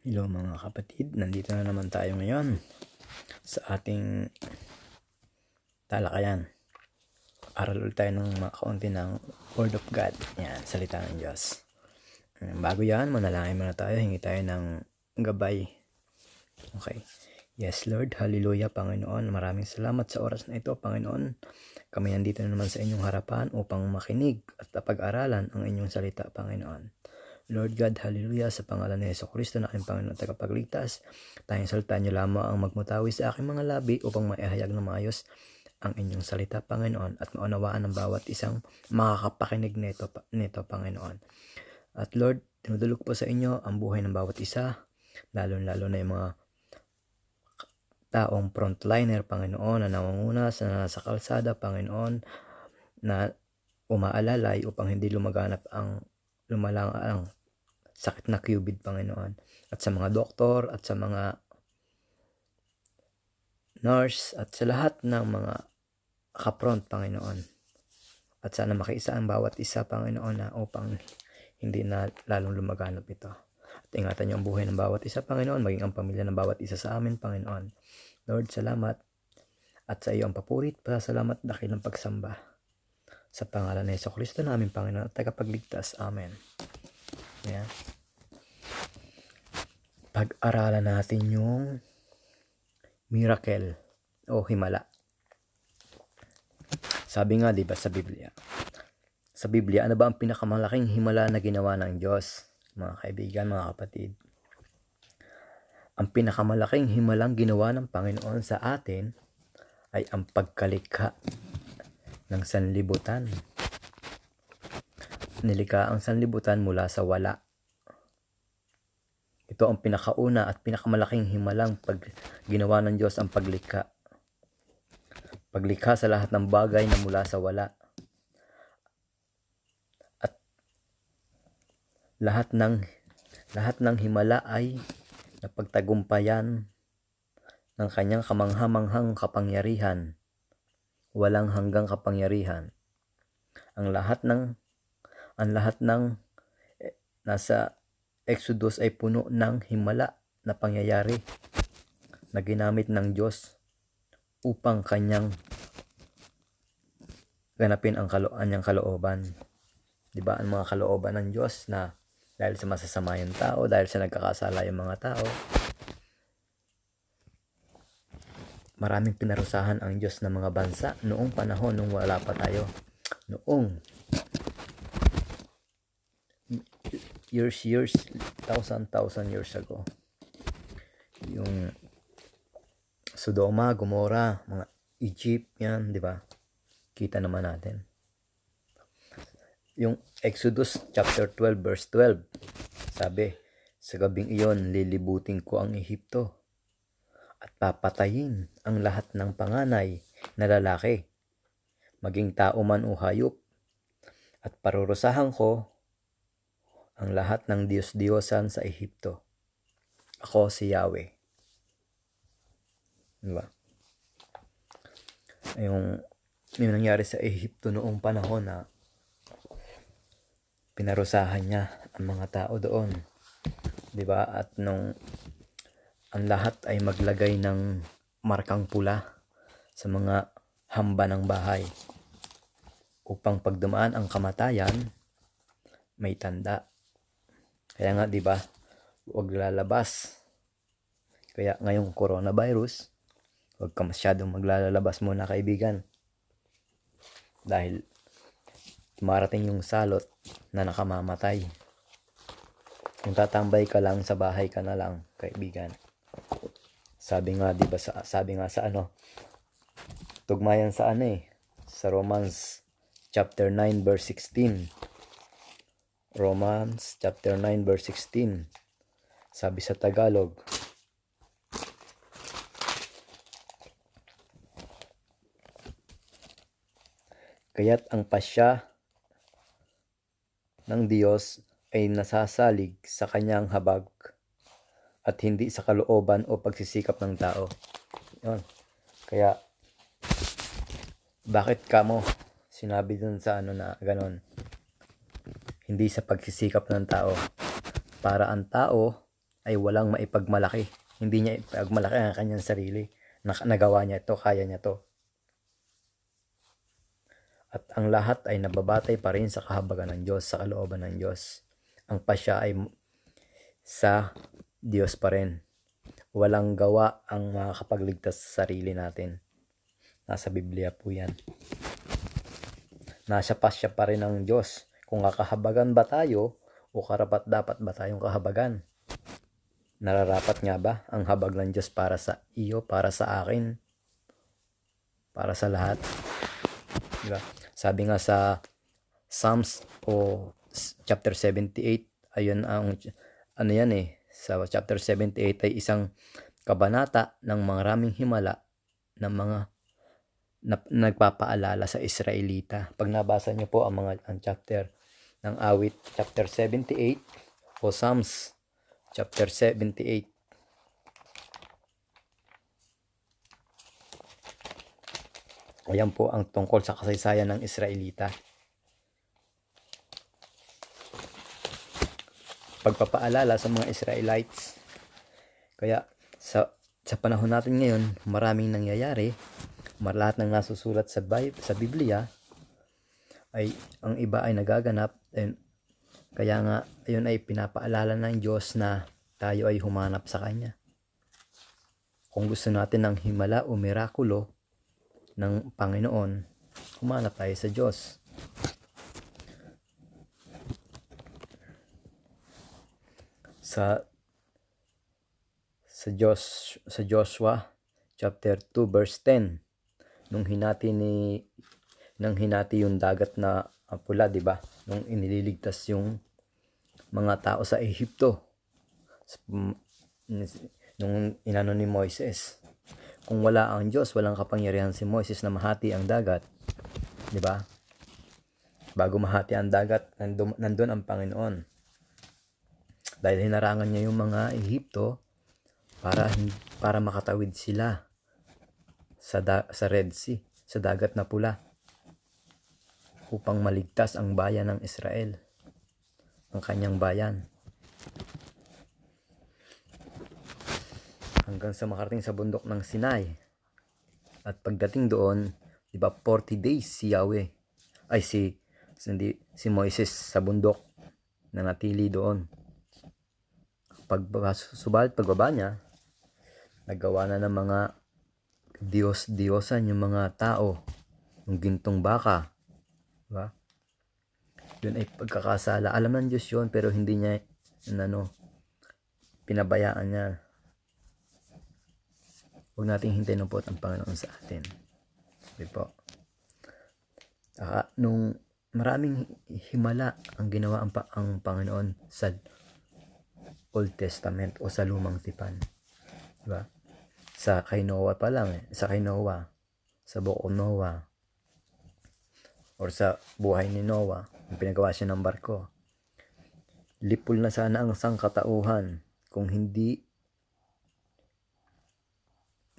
Hello mga kapatid, nandito na naman tayo ngayon sa ating talakayan. Aral ulit tayo ng kaunti ng Word of God. Yan, salita ng Diyos. Bago yan, manalangin muna tayo. Hingi tayo ng gabay. Okay. Yes Lord, hallelujah Panginoon. Maraming salamat sa oras na ito Panginoon. Kami nandito na naman sa inyong harapan upang makinig at pag-aralan ang inyong salita Panginoon. Lord God, hallelujah, sa pangalan ni Jesucristo na aking Panginoon at tagapagligtas. Tayong salita niyo lamang ang magmutawi sa aking mga labi upang maihayag ng maayos ang inyong salita, Panginoon, at maunawaan ng bawat isang makakapakinig nito, Panginoon. At Lord, tinudulog po sa inyo ang buhay ng bawat isa, lalo-lalo na yung mga taong frontliner, Panginoon, na nangunguna sa kalsada, Panginoon, na umaalalay upang hindi lumalang ang sakit na COVID, Panginoon. At sa mga doktor, at sa mga nurse, at sa lahat ng mga kapront, Panginoon. At sana makiisa ang bawat isa, Panginoon, na upang hindi na lalong lumaganap ito. At ingatan niyo ang buhay ng bawat isa, Panginoon, maging ang pamilya ng bawat isa sa amin, Panginoon. Lord, salamat. At sa iyo ang papurit, pasalamat, dakilang pagsamba. Sa pangalan ni Jesucristo namin, Panginoon, at tagapagligtas. Amen. Yeah. Pag-aralan natin yung miracle o himala. Sabi nga, di ba, sa Biblia, ano ba ang pinakamalaking himala na ginawa ng Diyos? Mga kaibigan, mga kapatid. Ang pinakamalaking himalang ginawa ng Panginoon sa atin ay ang pagkalikha ng sanlibutan. Nilikha ang sanlibutan mula sa wala. Ito ang pinakauna at pinakamalaking himalang ginawa ng Diyos, ang paglikha. Paglikha sa lahat ng bagay na mula sa wala. At lahat ng himala ay napagtagumpayan ng kanyang kamangha-manghang kapangyarihan. Walang hanggang kapangyarihan. Ang lahat ng nasa Exodus ay puno ng himala na pangyayari na ginamit ng Diyos upang kanyang ganapin ang kanyang kalooban. Diba, ang mga kalooban ng Diyos na dahil sa masasama yung tao, dahil sa nagkakasala yung mga tao, maraming pinarusahan ang Diyos ng mga bansa noong panahon nung wala pa tayo. Noong years, thousand years ago. Yung Sodoma, Gomorrah, mga Egypt, yan, di ba? Kita naman natin. Yung Exodus chapter 12 verse 12, sabi, sa gabing iyon lilibutin ko ang Ehipto at papatayin ang lahat ng panganay na lalaki, maging tao man o hayop, at parurusahan ko ang lahat ng Diyos-Diyosan sa Ehipto. Ako si Yahweh. Diba? Yung nangyari sa Ehipto noong panahon na pinarusahan niya ang mga tao doon. Diba? At nung ang lahat ay maglagay ng markang pula sa mga hamba ng bahay upang pag dumaan ang kamatayan, may tanda. Kaya nga, di ba, huwag lalabas. Kaya ngayong coronavirus, huwag ka masyadong maglalabas muna, kaibigan. Dahil marating yung salot na nakamamatay. Kung tatambay ka lang sa bahay ka na lang, kaibigan. Sabi nga, di ba, sabi nga sa tugmayan sa sa Romans chapter 9 verse 16. Romans chapter 9 verse 16. Sabi sa Tagalog, kaya't ang pasya ng Diyos ay nasasalig sa kanyang habag at hindi sa kalooban o pagsisikap ng tao. Yun. Kaya bakit kamo sinabi dun sa na ganon? Hindi sa pagsisikap ng tao. Para ang tao ay walang maipagmalaki. Hindi niya ipagmalaki ang kanyang sarili. Nagawa niya ito, kaya niya to. At ang lahat ay nababatay pa rin sa kahabagan ng Diyos, sa kalooban ng Diyos. Ang pasya ay sa Diyos pa rin. Walang gawa ang makakapagligtas sa sarili natin. Nasa Biblia po yan. Nasa pasya pa rin ng Diyos. Kung kakahabagan ba tayo o karapat-dapat ba tayong kahabagan? Nararapat nga ba ang habag ng Diyos para sa iyo, para sa akin, para sa lahat? Diba? Sabi nga sa Psalms o chapter 78, ayun ang ano yan sa chapter 78 ay isang kabanata ng maraming himala ng mga nagpapaalala sa Israelita. Pag nabasa niyo po ang chapter ng awit, chapter 78 o Psalms chapter 78, ayan po ang tungkol sa kasaysayan ng Israelita. Pagpapaalala sa mga Israelites. Kaya sa panahon natin ngayon, maraming nangyayari. Lahat ng nasusulat sa Biblia ay ang iba ay nagaganap. Kaya nga ayun ay pinapaalala ng Diyos na tayo ay humanap sa Kanya. Kung gusto natin ng himala o mirakulo ng Panginoon, humanap tayo sa Diyos. Sa Joshua chapter 2 verse 10, nung hinati yung dagat na pula, di ba? Nung inililigtas yung mga tao sa Ehipto, nung inano ni Moises. Kung wala ang Diyos, walang kapangyarihan si Moises na mahati ang dagat, di ba? Bago mahati ang dagat, nandun ang Panginoon. Dahil hinarangan niya yung mga Ehipto para makatawid sila sa Red Sea, sa dagat na pula, upang maligtas ang bayan ng Israel, ang kanyang bayan, hanggang sa makarating sa bundok ng Sinai. At pagdating doon, di ba 40 days si Yahweh ay si Moises sa bundok na natili doon. Subalit pagbaba niya, nagawa na ng mga Diyos-Diyosan yung mga tao, yung gintong baka, diba? Yun ay pagkakasala. Alam ng Diyos yun, pero hindi niya pinabayaan niya. Huwag nating hintayin po ang Panginoon sa atin. Diba po? Nung maraming himala ang ginawa ang Panginoon sa Old Testament o sa Lumang Tipan. Diba? Sa kay Noah pa lang sa buko Noah, or sa buhay ni Noah, yung pinagawa siya ng barko. Lipol na sana ang sangkatauhan kung hindi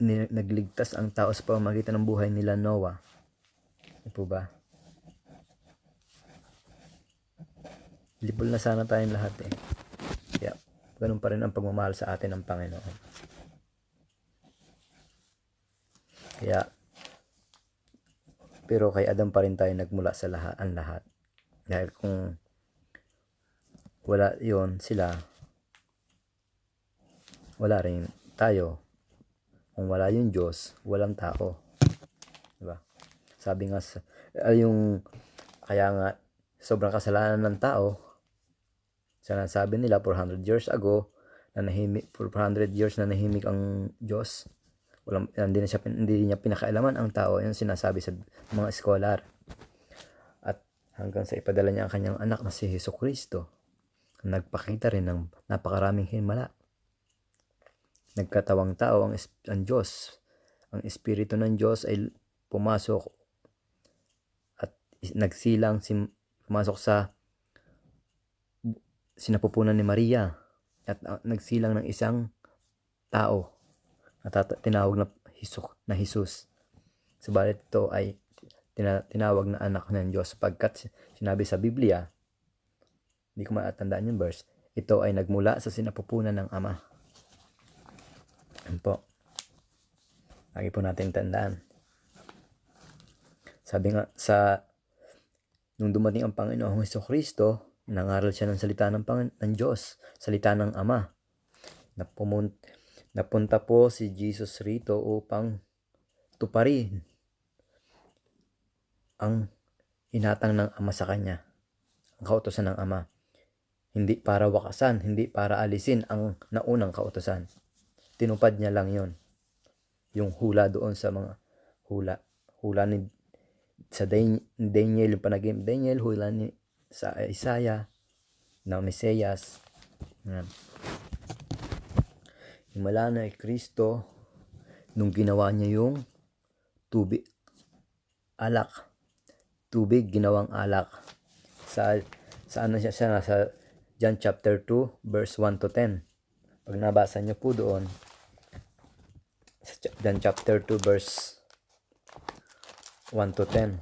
nagligtas ang tao sa pamamagitan ng buhay nila Noah. Di po ba? Lipol na sana tayong lahat Kaya ganun pa rin ang pagmamahal sa atin ng Panginoon. Pero kay Adam pa rin tayo nagmula sa lahat. Dahil kung wala yon sila, wala rin tayo. Kung wala yung Diyos, walang tao. Diba? Sabi nga kaya nga sobrang kasalanan ng tao, sabi nila 400 years ago, na nahimik, 400 years na nahimik ang Diyos. Hindi niya pinakailaman ang tao. Yan sinasabi sa mga scholar. At hanggang sa ipadala niya ang kanyang anak na si Jesucristo, nagpakita rin ng napakaraming himala. Nagkatawang tao ang Diyos. Ang Espiritu ng Diyos ay pumasok at pumasok sa sinapupunan ni Maria at nagsilang ng isang tao at tinawag na Jesus. Subalit ito ay tinawag na anak ng Diyos, sapagkat sinabi sa Biblia, hindi ko matandaan yung verse, ito ay nagmula sa sinapupunan ng Ama. Yan po. Lagi po natin tandaan. Sabi nga nung dumating ang Panginoong Hesukristo, nangaral siya ng salita ng Diyos, salita ng Ama. Napunta po si Jesus rito upang tuparin ang inatang ng Ama sa kanya, ang kautusan ng Ama. Hindi para wakasan, hindi para alisin ang naunang kautusan. Tinupad niya lang yon. Yung hula doon sa mga hula ni sa Daniel, yung panaginip Daniel, hula ni sa Isaiah na Mesiyas. Himala na Kristo nung ginawa niya yung tubig ginawang alak. Saan na siya nasa John chapter 2 verse 1 to 10. Pag nabasa niyo po doon sa John chapter 2 verse 1 to 10.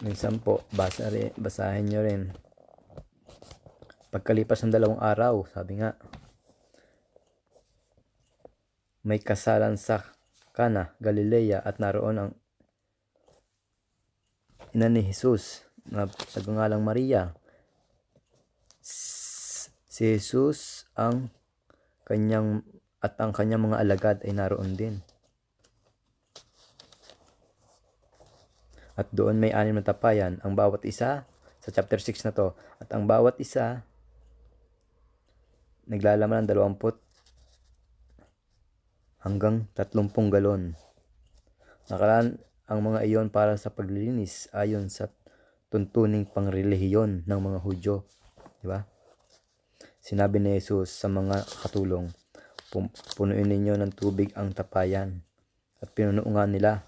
Minsan po basahin niyo rin. Pagkalipas ng 2 araw, sabi nga, may kasalan sa Kana, Galilea, at naroon ang ina ni Jesus na nagngangalang Maria. Si Jesus ang kanyang mga alagad ay naroon din. At doon may 6 na tapayan, ang bawat isa sa chapter 6 na to, at ang bawat isa naglalaman ng 20 hanggang 30 galon. Nakaraan ang mga iyon para sa paglilinis ayon sa tuntuning pangrelihiyon ng mga Hudyo. Diba? Sinabi ni Jesus sa mga katulong, punuin ninyo ng tubig ang tapayan. At pinuno nga nila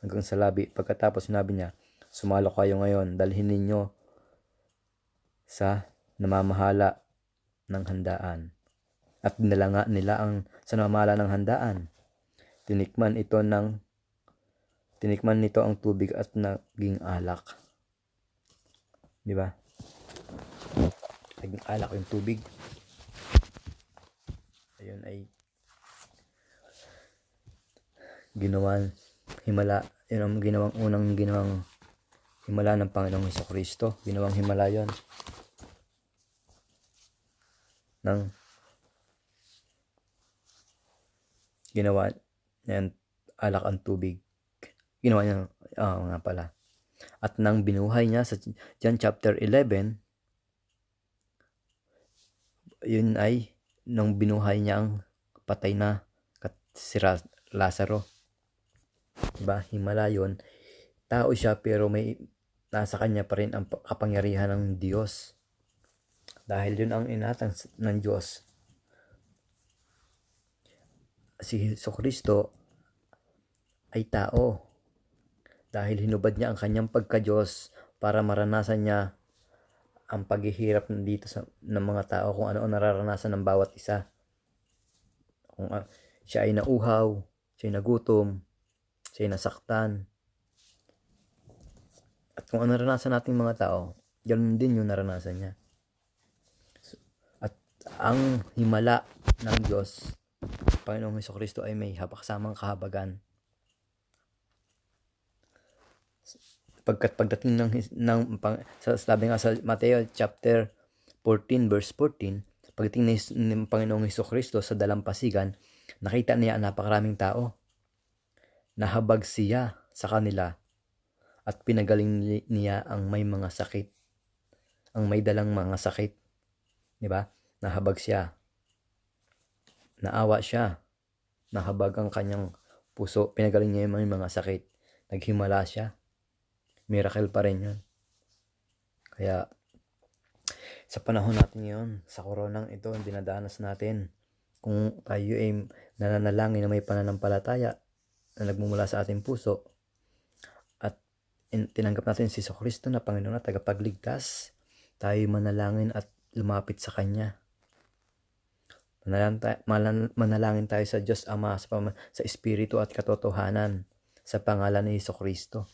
hanggang sa labi. Pagkatapos sinabi niya, sumalo kayo ngayon, dalhin ninyo sa namamahala ng handaan. At dinala nga nila sa namamahala ng handaan. Tinikman nito ang tubig at naging alak. Di ba? Naging alak yung tubig. Ayun ay himala. Yun ang unang ginawang himala ng Panginoong Hesukristo. Ginawang himala yun ng ginawa niya alak ang tubig. Ginawa niya nga pala. At nang binuhay niya sa John chapter 11, yun ay nang binuhay niya ang patay na si Lazaro. Diba? Himala yun. Tao siya pero may nasa kanya pa rin ang kapangyarihan ng Diyos. Dahil yun ang inatang ng Diyos. Si Jesucristo ay tao. Dahil hinubad niya ang kanyang pagka-Diyos para maranasan niya ang paghihirap dito ng mga tao, kung ano ang nararanasan ng bawat isa. Kung siya ay nauhaw, siya ay nagutom, siya ay nasaktan. At kung ano naranasan nating mga tao, ganoon din yung naranasan niya. At ang himala ng Diyos, Panginoong Hesukristo, ay may kasamang kahabagan. Pagdating sabi nga sa Mateo chapter 14 verse 14, pagdating ng Panginoong Hesukristo sa dalampasigan, nakita niya ang napakaraming tao. Nahabag siya sa kanila at pinagaling niya ang may mga sakit, ang may dalang mga sakit. Diba? Nahabag siya. Naawa siya. Nahabag ang kanyang puso. Pinagaling niya yung may mga sakit. Naghimala siya. Miracle pa rin yun. Kaya sa panahon natin ngayon, sa koronang ito, dinadanas natin, kung tayo ay nananalangin na may pananampalataya na nagmumula sa ating puso at tinanggap natin si Jesucristo na Panginoon at tagapagligtas, tayo manalangin at lumapit sa Kanya. Manalangin tayo sa Diyos Ama sa Espiritu at katotohanan sa pangalan ni Jesucristo.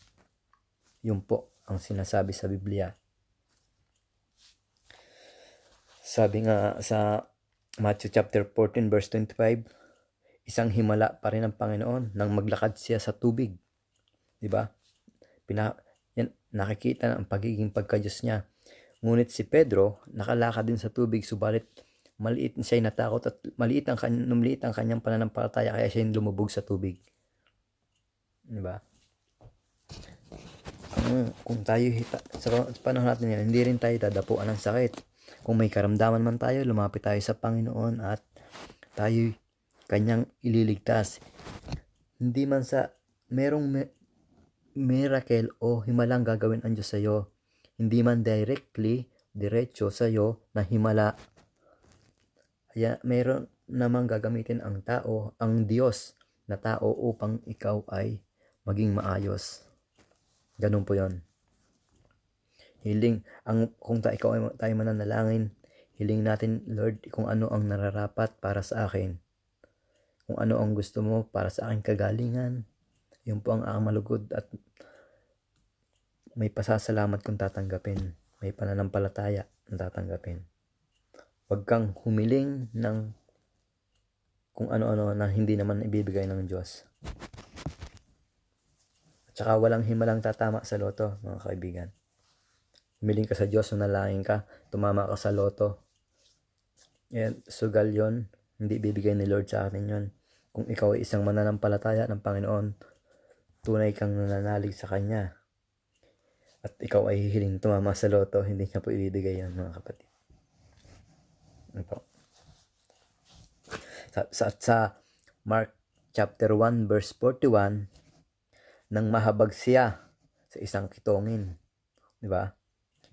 Yun po ang sinasabi sa Biblia. Sabi nga sa Matthew chapter 14 verse 25, isang himala pa rin ang Panginoon nang maglakad siya sa tubig. Di ba? Yan, nakikita na ang pagiging pagka-Diyos niya. Ngunit si Pedro, nakalakad din sa tubig, subalit maliit siya natakot at maliit ang kanyang pananampalataya, kaya siya lumubog sa tubig. Di ba? Kung tayo sa panahon natin yan, hindi rin tayo dadapuan ng sakit. Kung may karamdaman man tayo, lumapit tayo sa Panginoon at tayo kanyang ililigtas. Hindi man sa merong miracle o himalang gagawin ang Diyos sa iyo, hindi man diretso sa iyo na himala, kaya meron namang gagamitin ang tao, ang Diyos na tao upang ikaw ay maging maayos. Ganun po yon. Hiling, kung tayo mananalangin, hiling natin, Lord, kung ano ang nararapat para sa akin. Kung ano ang gusto mo para sa aking kagalingan. Yun po ang malugod at may pasasalamat kung tatanggapin. May pananampalataya na tatanggapin. Huwag kang humiling ng kung ano-ano na hindi naman ibibigay ng Diyos. At saka walang himalang tatama sa loto, mga kaibigan. Humiling ka sa Diyos, nanalangin ka, tumama ka sa loto. Yan, sugal yon, hindi bibigay ni Lord sa atin yon. Kung ikaw ay isang mananampalataya ng Panginoon, tunay kang nananalig sa Kanya, at ikaw ay hihiling tumama sa loto, hindi niya po ibibigay yan, mga kapatid. Ano po? Sa Mark chapter 1 verse 41, nang mahabag siya sa isang kitongin, di ba?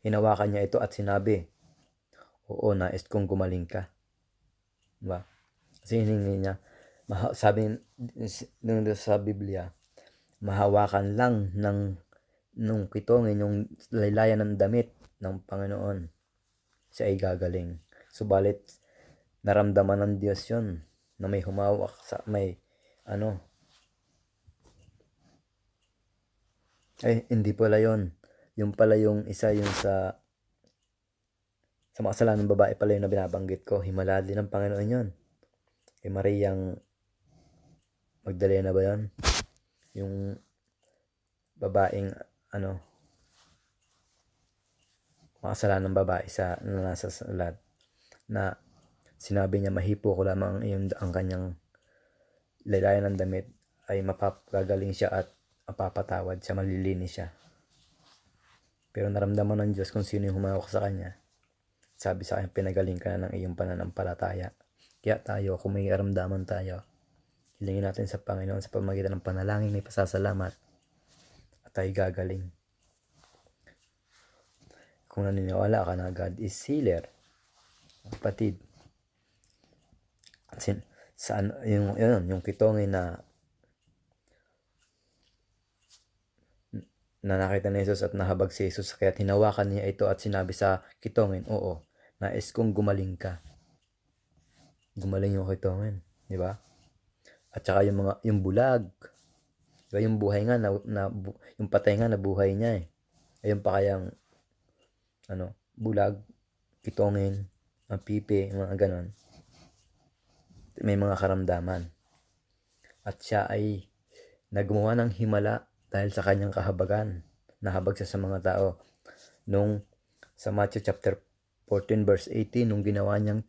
Hinawakan niya ito at sinabi, oo, nais kong gumaling ka. Di ba? Kasi hiningi niya, sabi nung sa Biblia, mahawakan lang nung kitongin, yung laylayan ng damit ng Panginoon, siya ay gagaling. Subalit, naramdaman ng Diyos yun, na may humawak sa, hindi pala yun. Yung pala yung isa yung sa makasalanang babae pala yung na binabanggit ko. Himala din ng Panginoon yun. Kay Mariang Magdalena ba yun? Yung babaeng makasalanang babae na nasa salat, na sinabi niya, mahipo ko lamang ang kanyang laylayan ng damit ay mapapagaling siya at mapapatawad siya, malilinis siya. Pero naramdaman ng Diyos kung sino yung humawak sa kanya. Sabi sa akin, pinagaling ka na ng iyong pananampalataya. Kaya tayo, kung may karamdaman tayo, hilingin natin sa Panginoon sa pamamagitan ng panalangin, may pasasalamat, at tayo gagaling. Kung naniniwala ka na God is healer, kapatid, yung kitongin na nakita ni Jesus at nahabag si Jesus, kaya hinawakan niya ito at sinabi sa kitongin, oo, nais kong gumaling ka. Gumaling yung kitongin, di ba? At saka yung bulag, di ba, yung buhay nga yung patay nga na buhay niya eh. Ayun pa kayang bulag, kitongin, pipi, mga ganon. May mga karamdaman. At siya ay nagmuha ng himala dahil sa kanyang kahabagan. Nahabag siya sa mga tao. Nung sa Matthew chapter 14 verse 18, nung ginawa niyang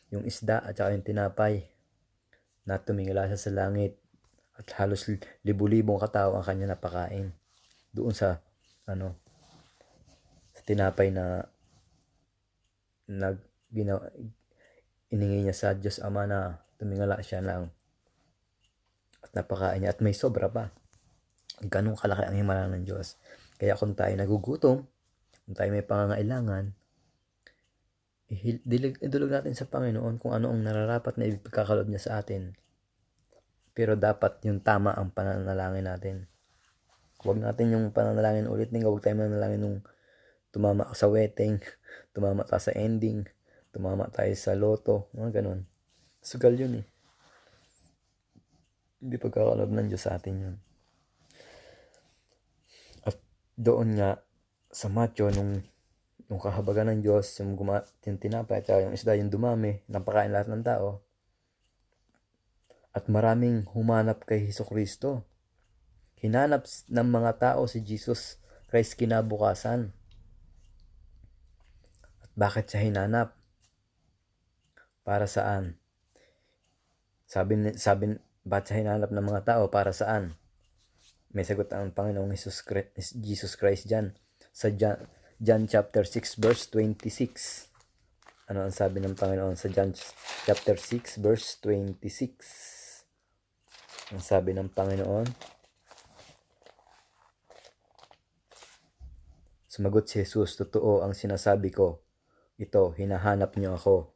yung isda at saka yung tinapay, na tumingala siya sa langit at halos libu-libong katao ang kanya napakain. Doon sa sa tinapay na iningi niya sa Diyos Ama, na tumingala siya lang at napakain niya, at may sobra pa. Ganun kalaki ang himala ng Diyos. Kaya kung tayo nagugutom, kung tayo may pangangailangan, idulog natin sa Panginoon kung ano ang nararapat na ipagkakaloob niya sa atin. Pero dapat yung tama ang pananalangin natin. Huwag natin yung pananalangin ulit. Huwag tayo manalangin nung tumama ka sa wedding, tumama ka sa ending, tumama tayo sa loto, mga ganun. Sugal yun eh. Hindi pagkakaloob ng Diyos sa atin yun. At doon nga sa Matthew, nung yung kahabagan ng Diyos, yung tinapay at yung isda, yung dumami, napakain lahat ng tao. At maraming humanap kay Hesukristo. Hinanap ng mga tao si Jesus Christ kinabukasan. At bakit siya hinanap? Para saan? Sabi, bakit siya hinanap ng mga tao? Para saan? May sagot ang Panginoong Jesus Christ dyan. Sa John chapter 6 verse 26. Ano ang sabi ng Panginoon sa John chapter 6 verse 26? Ang sabi ng Panginoon, sumagot si Jesus, totoo ang sinasabi ko. Ito, hinahanap niyo ako.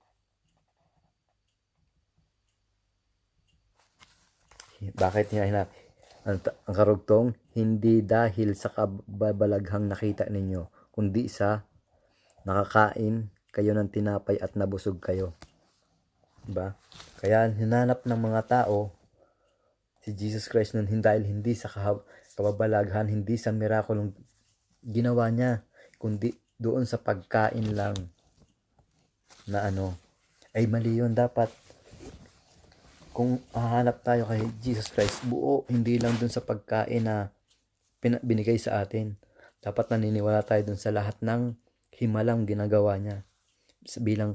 Bakit hinahanap? Ang karugtong, hindi dahil sa kababalaghang nakita ninyo, kundi sa nakakain kayo ng tinapay at nabusog kayo. Diba? Kaya hinanap ng mga tao si Jesus Christ nun dahil hindi sa kababalaghan, hindi sa mirakulong ginawa niya, kundi doon sa pagkain lang na ay mali yun. Dapat kung hahanap tayo kay Jesus Christ, buo, hindi lang dun sa pagkain na binigay sa atin. Dapat naniniwala tayo dun sa lahat ng himalang ginagawa niya bilang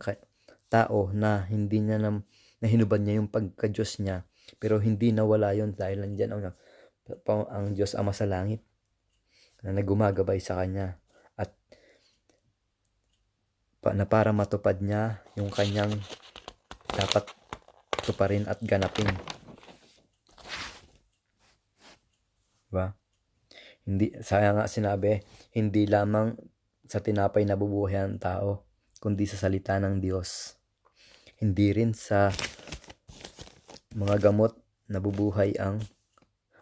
tao na hindi niya na hinubad niya yung pagka-Diyos niya, pero hindi nawala yun dahil nandiyan ang Diyos Ama sa langit na nagumagabay sa kanya at na para matupad niya yung kanyang dapat tuparin at ganapin. Diba? Hindi, sayang nga sinabi, hindi lamang sa tinapay nabubuhay ang tao, kundi sa salita ng Diyos. Hindi rin sa mga gamot nabubuhay ang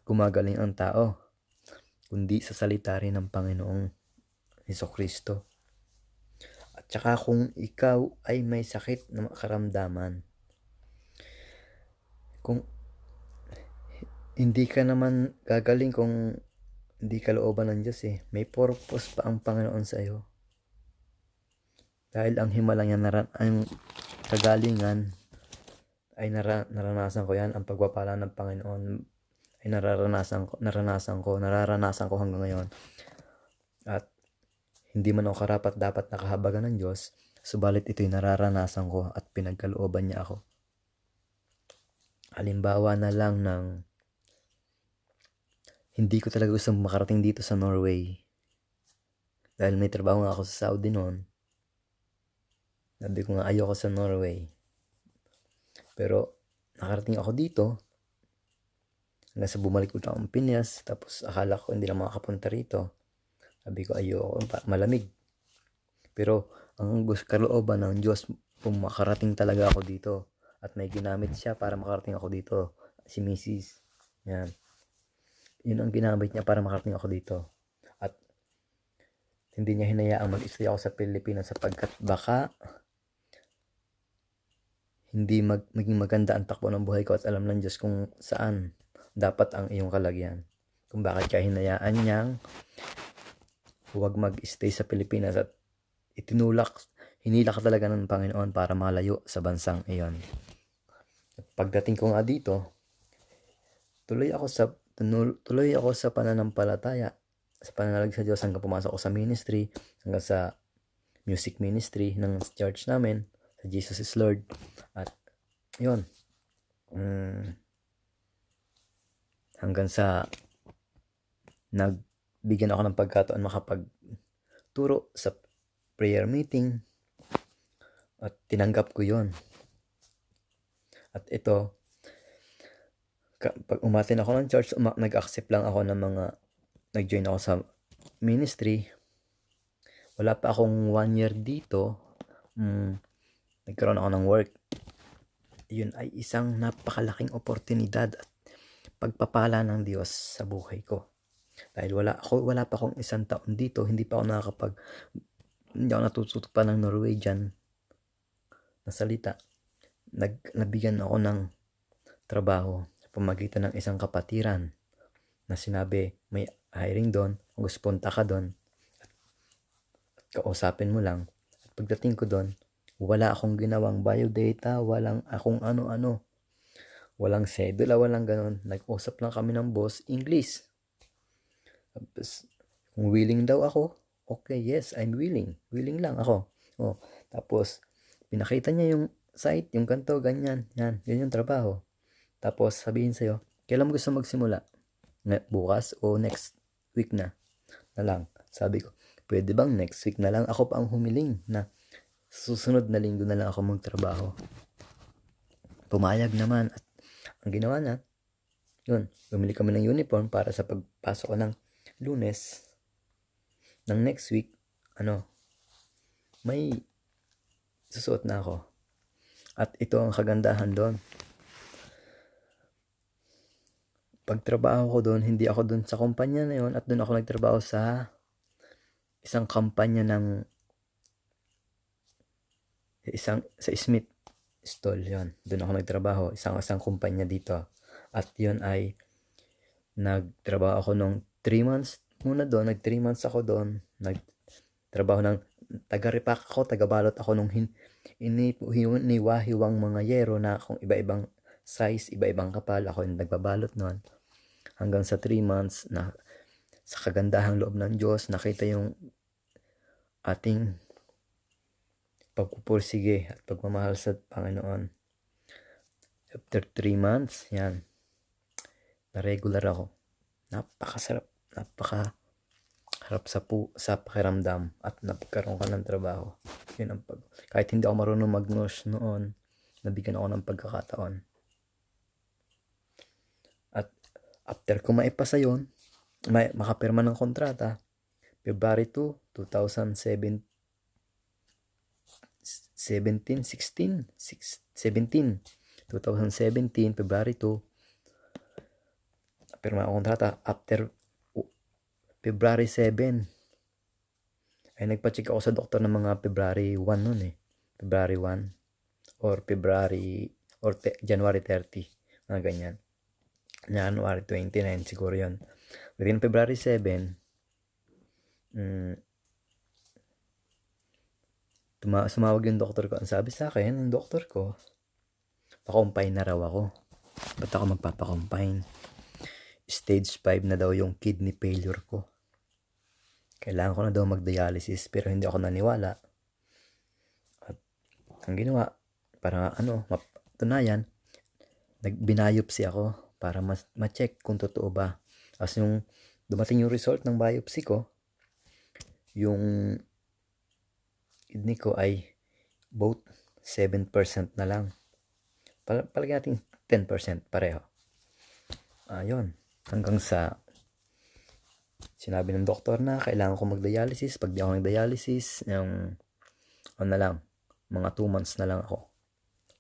gumagaling ang tao, kundi sa salita rin ng Panginoong Hesukristo. At saka kung ikaw ay may sakit na karamdaman, kung hindi ka naman gagaling kung hindi ka looban ng Diyos may purpose pa ang Panginoon sa iyo. Dahil ang himalang yan, ang kagalingan ay naranasan ko yan, ang pagpapala ng Panginoon ay nararanasan ko hanggang ngayon. At hindi man ako karapat dapat nakahabagan ng Diyos, subalit ito'y nararanasan ko at pinagkalooban niya ako. Halimbawa na lang ng hindi ko talaga gusto makarating dito sa Norway. Dahil may trabaho nga ako sa Saudi noon. Sabi ko nga ayoko sa Norway. Pero nakarating ako dito. Hanggang sa bumalik ko na akong Pinas. Tapos akala ko hindi na makakapunta rito. Sabi ko ayoko, malamig. Pero ang kalooban ng Diyos, makarating talaga ako dito. At may ginamit siya para makarating ako dito. Si Mrs. Yan. Yun ang ginamit niya para makarating ako dito. At hindi niya hinayaang mag-stay ako sa Pilipinas sapagkat baka hindi maging maganda ang takbo ng buhay ko at alam ng Diyos kung saan dapat ang iyong kalagyan. Kung bakit kaya hinayaan niyang huwag mag-stay sa Pilipinas at hinilak talaga ng Panginoon para malayo sa bansang iyon. Pagdating ko nga dito, tuloy ako sa pananampalataya, sa pananalig sa Diyos hanggang pumasok ako sa ministry, hanggang sa music ministry ng church namin, sa Jesus is Lord. At yun, hanggang sa nagbigyan ako ng pagkataon makapagturo sa prayer meeting at tinanggap ko yun. At ito, pag umatin ako ng church, nag-accept lang ako ng nag-join ako sa ministry. Wala pa akong 1 year dito, nagkaroon ako ng work. Yun ay isang napakalaking oportunidad at pagpapala ng Diyos sa buhay ko. Dahil wala pa akong 1 taon dito, hindi ako natututo pa ng Norwegian na salita. Nabigyan ako ng trabaho sa pamagitan ng isang kapatiran na sinabi may hiring doon, kung gusto punta ka doon. At kausapin mo lang. At pagdating ko doon, wala akong ginawang biodata, walang akong ano-ano. Walang sedula, walang ganun. Nag-usap lang kami ng boss, English. Tapos, kung willing daw ako, okay, yes, I'm willing. Willing lang ako. Oh, tapos, pinakita niya yung site, yung kanto, ganyan. Yan yung trabaho. Tapos, sabihin sa'yo, kailan mo gusto magsimula? Bukas o next week na lang. Sabi ko, pwede bang next week na lang? Ako pa ang humiling na susunod na linggo na lang ako magtrabaho. Pumayag naman. At ang ginawa niya, yun, bumili kami ng uniform para sa pagpasok ko ng Lunes ng next week, may susuot na ako. At ito ang kagandahan doon. Pagtrabaho ko doon, hindi ako doon sa kumpanya na yun, at doon ako nagtrabaho sa isang kampanya sa Smith Stall yun. Doon ako nagtrabaho, isang kumpanya dito. At yun ay nagtrabaho ako nung 3 months muna doon. 3 months ako doon. Nagtrabaho ng taga-repack ako, taga-balot ako nung iniwahiwang mga yero na kung iba-ibang size, iba-ibang kapal. Ako yung nagbabalot noon. Hanggang sa 3 months na sa kagandahang loob ng Diyos, nakita yung ating pagpupursige at pagmamahal sa Panginoon. After 3 months, yan, na-regular ako. Napakasarap, napakaharap sa pakiramdam at napagkaroon ka ng trabaho. Yun ang kahit hindi ako marunong mag-nurse noon, nabigyan ako ng pagkakataon. At after ko maipasa yun, makapirma ng kontrata, February 2, 2017, 2017, February 2, pirma ang kontrata. After February 7, ay nagpa-check ako sa doktor ng mga February 1 nun February 1 or January 30, mga ganyan. January 29 siguro yun. Within February 7, sumawag yung doktor ko. Ang sabi sa akin ng doktor ko, pa-combine na raw ako. Ba't ako magpapa-combine? Stage 5 na daw yung kidney failure ko. Kailangan ko na daw mag-dialysis, pero hindi ako naniwala. At ang ginawa, para matunayan, nag-biopsy ako para ma-check kung totoo ba. As yung dumating yung result ng biopsy ko, yung kidney ko ay both 7% na lang. Palagay natin 10% pareho. Ayun. Hanggang sa sinabi ng doktor na kailangan ko mag-dialysis. Pag di ako nag-dialysis, mga 2 months na lang ako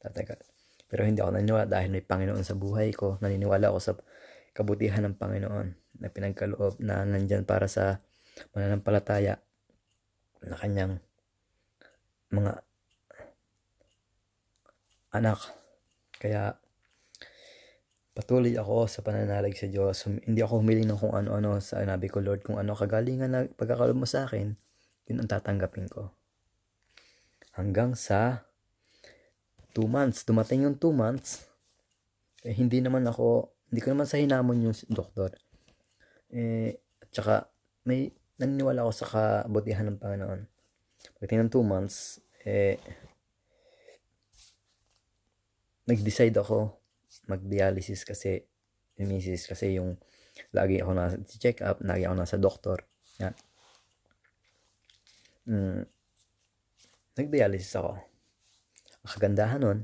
tatagal. Pero hindi ako naniniwala dahil may Panginoon sa buhay ko. Naniniwala ako sa kabutihan ng Panginoon na pinagkaloob na nandyan para sa mananampalataya na kanyang mga anak. Kaya patuloy ako sa pananalig sa Diyos. Hindi ako humiling ng kung ano-ano. Sinabi ko, Lord, kung ano kagalingan na pagkakaloob mo sa akin, yun ang tatanggapin ko. Hanggang sa 2 months. Dumating yung 2 months. Hindi ko naman sa hinamon yung doktor. At saka, may naniniwala ako sa kabutihan ng Panginoon. Pagdating ng 2 months, nag-decide ako mag-dialysis kasi yung lagi ako nasa check up, lagi ako nasa doktor. Yan. Nag-dialysis ako. Ang kagandahan nun,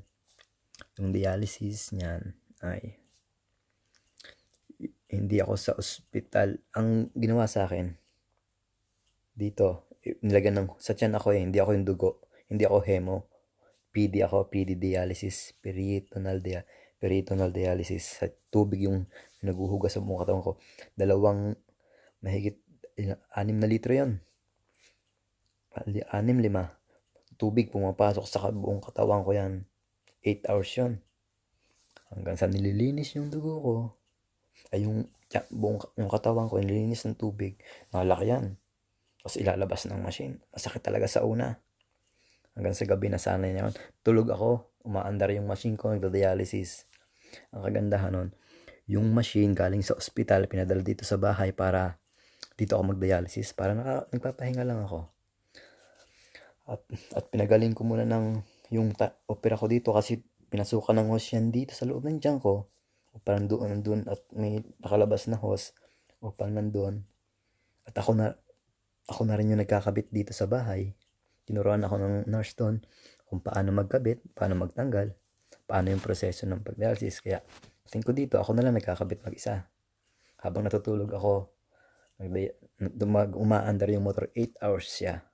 yung dialysis niyan ay hindi ako sa ospital. Ang ginawa sa akin dito, nilagyan sa tiyan ako hindi ako yung dugo, hindi ako hemo. PD dialysis, peritoneal dialysis. Sa tubig yung naguhugas sa buong katawan ko. Mahigit 6 na litro yun. 6-5. Tubig pumapasok sa buong katawan ko yan. 8 hours yun. Hanggang sa nililinis yung dugo ko. Ay yung katawan ko, nililinis ng tubig. Nalaki yan. Tapos ilalabas ng machine. Masakit talaga sa una. Hanggang sa gabi na sana yun. Tulog ako, umaandar yung machine ko, nagda-dialysis. Ang kagandahan nun, yung machine galing sa ospital, pinadala dito sa bahay para dito ako mag-dialysis. Para nagpapahinga lang ako. At pinagaling ko muna ng yung opera ko dito kasi pinasukan ng hose yan dito sa loob ng tiyan ko. O parang doon at may nakalabas na hose. O parang nandun. At ako na rin yung nagkakabit dito sa bahay. Tinuruan ako ng nurse doon kung paano magkabit, paano magtanggal, paano yung proseso ng pag-dialysis. Kaya tingin ko dito, ako na lang nagkakabit mag-isa. Habang natutulog ako, umaandar yung motor, 8 hours siya.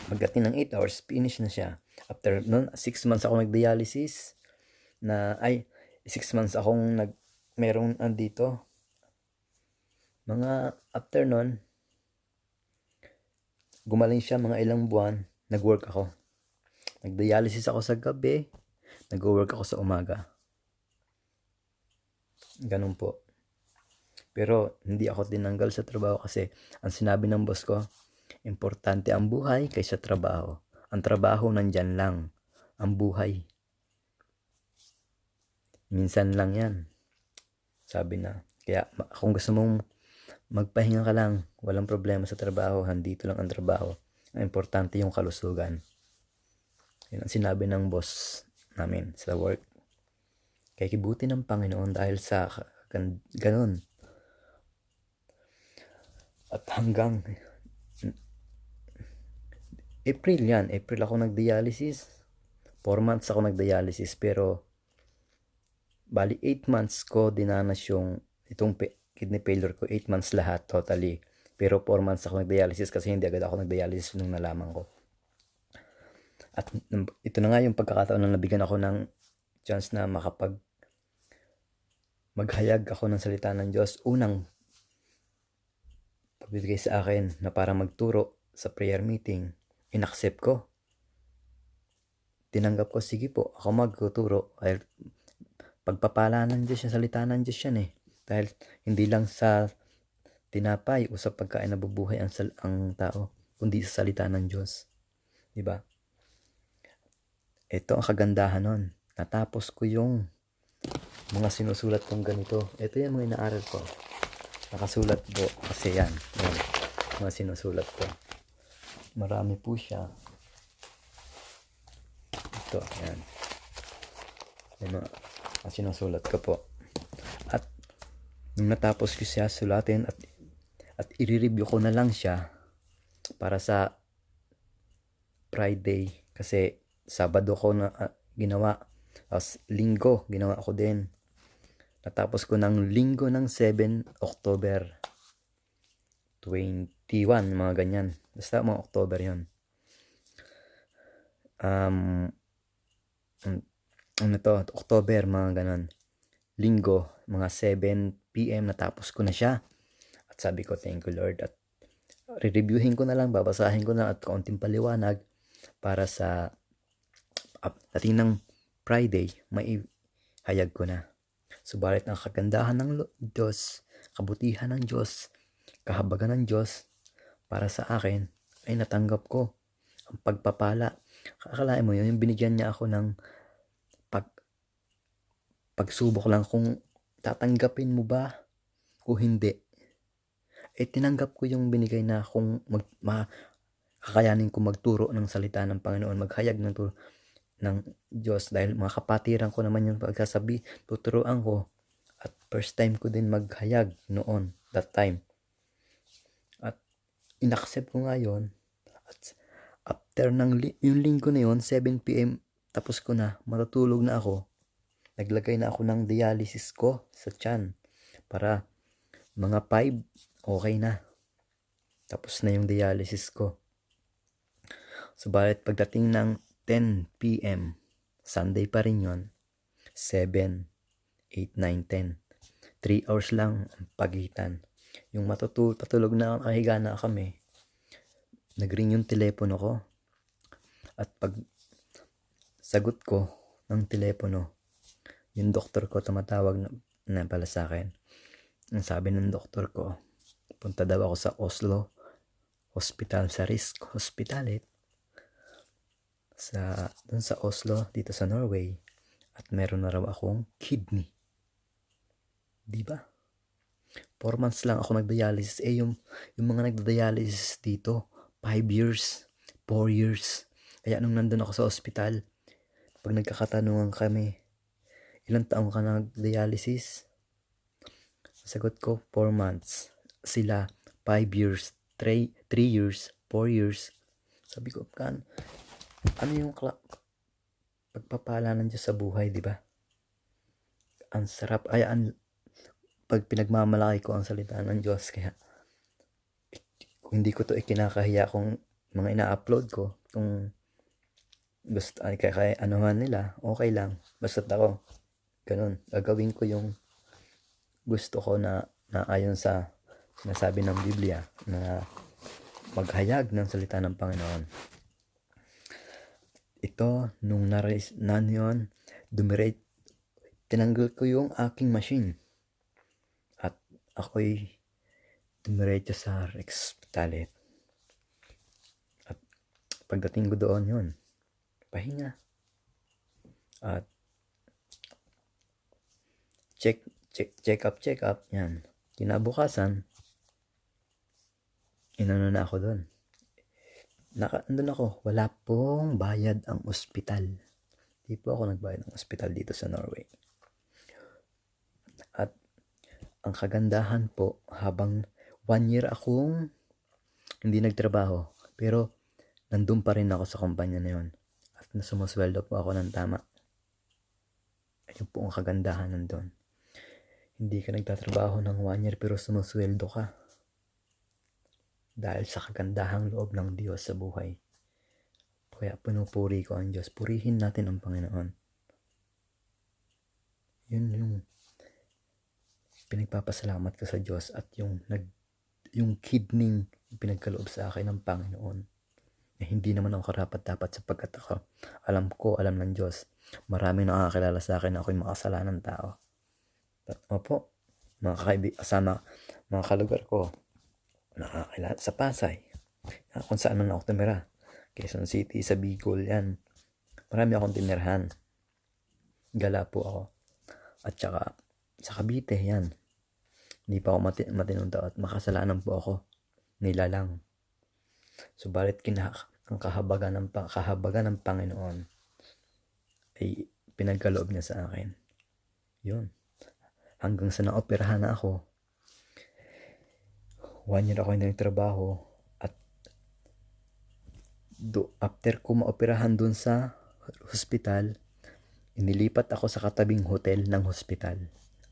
Pagdating ng 8 hours, finish na siya. After nun, 6 months ako nag-dialysis. 6 months akong merong andito. Mga after nun, gumaling siya mga ilang buwan, nag-work ako. Nag-dialysis ako sa gabi, nag-work ako sa umaga. Ganun po. Pero hindi ako tinanggal sa trabaho kasi ang sinabi ng boss ko, importante ang buhay kaysa trabaho. Ang trabaho nandyan lang. Ang buhay, minsan lang yan. Sabi na. Kaya kung gusto mong magpahinga ka lang, walang problema sa trabaho, handito lang ang trabaho. Ang importante yung kalusugan. Yun ang sinabi ng boss namin sa work. Kaya kibuti ng Panginoon dahil sa ganun. At hanggang April ako nag-dialysis. 4 months ako nag-dialysis pero bali 8 months ko dinanas itong kidney failure ko. 8 months lahat totally. Pero 4 months ako nag-dialysis kasi hindi agad ako nag-dialysis nung nalaman ko. At ito na nga yung pagkakataon na nabigyan ako ng chance na maghayag ako ng salita ng Diyos. Unang pagbibigay sa akin na para magturo sa prayer meeting, inaccept ko. Tinanggap ko, sige po, ako magtuturo. Dahil pagpapala ng Diyos, yung salita ng Diyos yan eh. Dahil hindi lang sa tinapay o sa pagkain nabubuhay ang tao, kundi sa salita ng Diyos. Diba? Ito ang kagandahan nun. Natapos ko yung mga sinusulat kong ganito. Ito yung mga inaaral ko. Nakasulat po kasi yan. Mga sinusulat ko. Marami po siya. Ito, yan. Yung mga sinusulat ko po. At nung natapos ko siya sulatin at i-review ko na lang siya para sa Friday. Kasi Sabado ko na ginawa. Tapos Linggo, ginawa ko din. Natapos ko ng Linggo ng 7 October 21, mga ganyan. Basta mga October yun. October, mga ganon. Linggo, mga 7 PM, natapos ko na siya. At sabi ko, thank you Lord. At re-reviewin ko na lang, babasahin ko na at kaunting paliwanag para sa dating ng Friday, may hayag ko na. Subalit ang kagandahan ng Diyos, kabutihan ng Diyos, kahabagan ng Diyos para sa akin ay natanggap ko ang pagpapala. Akalain mo yun, yung binigyan niya ako ng pagsubok lang kung tatanggapin mo ba o hindi. Tinanggap ko yung binigay na kung kakayanin ko magturo ng salita ng Panginoon, maghayag ng turo ng Diyos dahil mga kapatiran ko naman yung pagsasabi, tuturuan ko. At first time ko din maghayag noon, that time. At inaccept ko nga yun. At after yung linggo na yun, 7 PM, tapos ko na, matutulog na ako. Naglagay na ako ng dialysis ko sa tiyan para mga 5, okay na. Tapos na yung dialysis ko. Subalit pagdating ng 10 PM, Sunday pa rin yun, 7, 8, 9, 10. 3 hours lang ang pagitan. Yung patulog na, nakahiga na kami, nag-ring yung telepono ko. At pag sagot ko ng telepono, yung doktor ko tumatawag na pala sa akin. Ang sabi ng doktor ko, punta daw ako sa Oslo Hospital, sa Risk Hospital dun sa Oslo, dito sa Norway. At meron na raw akong kidney. Di ba? 4 months lang ako nagdialysis. Yung mga nagdialysis dito, 5 years, 4 years. Kaya nung nandun ako sa ospital, pag nagkakatanungan kami, ilang taong ka nagdialysis? Sagot ko, 4 months. Sila, 5 years, 3 years, 4 years. Sabi ko, ano yung pagpapala ng Diyos sa buhay, di ba? Ang sarap, pag pinagmamalaki ko ang salita ng Diyos, kaya hindi ko to ikinakahiya kung mga ina-upload ko, kung gusto, kaya anuhan nila, okay lang. Basta't ako, ganun, gagawin ko yung gusto ko na ayon sa sinasabi ng Biblia, na maghayag ng salita ng Panginoon. Ito, nung yun, tinanggal ko yung aking machine. At ako'y dumiretso sa hospital. At pagdating ko doon yun, pahinga. At check up, yan. Kinabukasan, inano na ako doon. Andun ako, wala pong bayad ang ospital. Di po ako nagbayad ng ospital dito sa Norway. At ang kagandahan po, habang 1 year akong hindi nagtrabaho, pero nandun pa rin ako sa kumpanya na yun. At nasumusweldo po ako ng tama. Ayun po ang kagandahan nandun. Hindi ka nagtatrabaho ng 1 year pero sumusweldo ka. Dahil sa kagandahang loob ng Diyos sa buhay. Kaya pinupuri ko ang Diyos. Purihin natin ang Panginoon. Yun yung pinagpapasalamat ko sa Diyos, at yung kidney pinagkaloob sa akin ng Panginoon. Hindi naman ako karapat-dapat, sapagkat ako, alam ng Diyos. Maraming nakakilala sa akin na ako'y makasalanan tao. Opo, mga kasama, mga kalugar ko, nakakilala sa Pasay, kung saan man ako tumira, Quezon City, sa Bicol, yan. Marami akong tinirahan. Gala po ako. At saka, sa Cavite, yan. Hindi pa ako matinong tao at makasalanan po ako. Nilalang. Subalit ang kahabagan ng Panginoon ay pinagkaloob niya sa akin. Yun. Hanggang sa naoperahan na ako, 1 year ako hindi nagtrabaho, at after ko maoperahan dun sa hospital, inilipat ako sa katabing hotel ng hospital.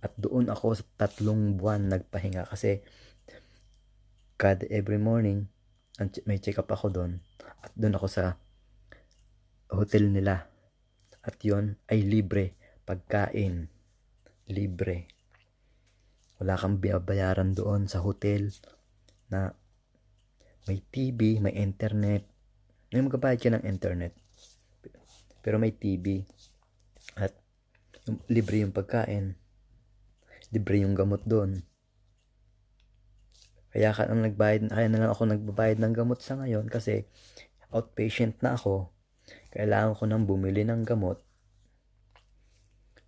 At doon ako sa 3 buwan nagpahinga, kasi every morning may check up ako doon, at doon ako sa hotel nila. At yon ay libre, pagkain libre. Wala kang bayaran doon sa hotel, na may TV, may internet. May magbabayad ka ng internet, pero may TV. At libre yung pagkain, libre yung gamot doon. Kaya na lang ako nagbabayad ng gamot sa ngayon, kasi outpatient na ako. Kailangan ko nang bumili ng gamot.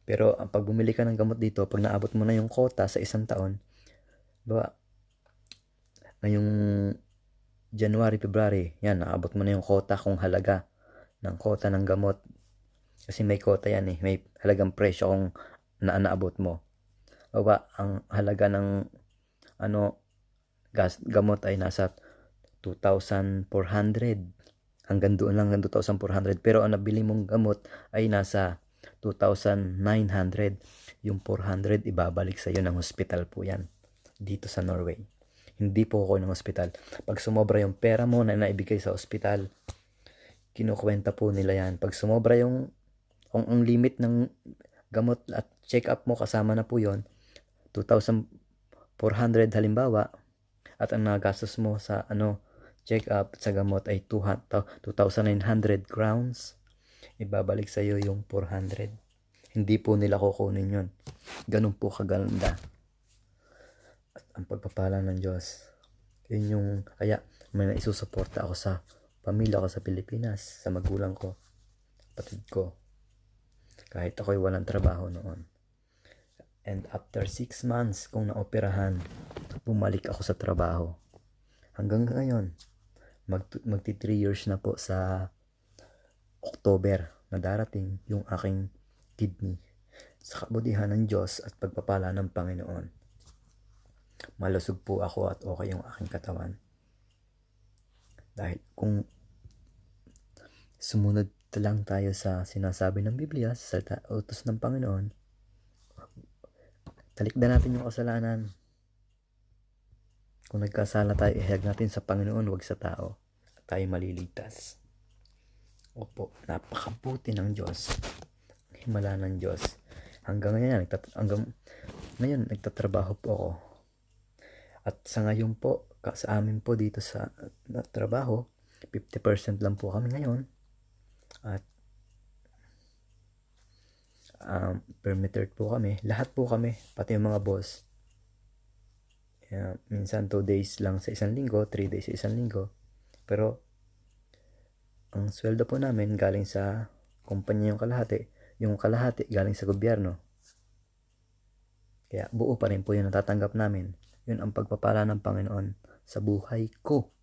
Pero pag bumili ka ng gamot dito, pag naabot mo na yung quota sa 1 taon, ngayong January, February, yan, naabot mo na yung quota, kung halaga ng quota ng gamot. Kasi may quota yan may halagang presyo kung naabot mo. Ang halaga ng gamot ay nasa 2,400. Hanggang doon lang, hanggang 2,400. Pero ang nabili mong gamot ay nasa 2,900. Yung 400 ibabalik sa iyo ng hospital po yan, dito sa Norway. Hindi po ako ng hospital. Pag sumobra yung pera mo na naibigay sa hospital, kinukwenta po nila yan. Pag sumobra kung ang limit ng gamot at check up mo, kasama na po yon, 2,400 halimbawa, at ang nagastos mo sa check up sa gamot ay 2,900 crowns, ibabalik sa iyo yung 400. Hindi po nila kukunin yun. Ganun po kaganda. at ang pagpapala ng Diyos. Yun yung, kaya may naisusuporta ako sa pamilya ko sa Pilipinas, sa magulang ko, kapatid ko. Kahit ako'y walang trabaho noon. And after 6 months kung naoperahan, bumalik ako sa trabaho. Hanggang ngayon, magti 3 years na po sa October na darating yung aking kidney. Sa kabutihan ng Diyos at pagpapala ng Panginoon, malusog po ako at okay yung aking katawan. Dahil kung sumunod lang tayo sa sinasabi ng Biblia, sa utos ng Panginoon, talikdan natin yung kasalanan. Kung nagkasala tayo, ihayag natin sa Panginoon, wag sa tao. At tayo maliligtas. Opo, napakabuti ng Diyos. Himala ng Diyos. Hanggang ngayon, nagtatrabaho po ako. At sa ngayon po, sa amin po dito sa trabaho, 50% lang po kami ngayon. At permitted po kami. Lahat po kami, pati yung mga boss. Minsan 2 days lang sa isang linggo, 3 days sa isang linggo. Pero ang sweldo po namin galing sa kumpanya yung kalahati galing sa gobyerno. Kaya buo pa rin po yung natatanggap namin. Yun ang pagpapala ng Panginoon sa buhay ko.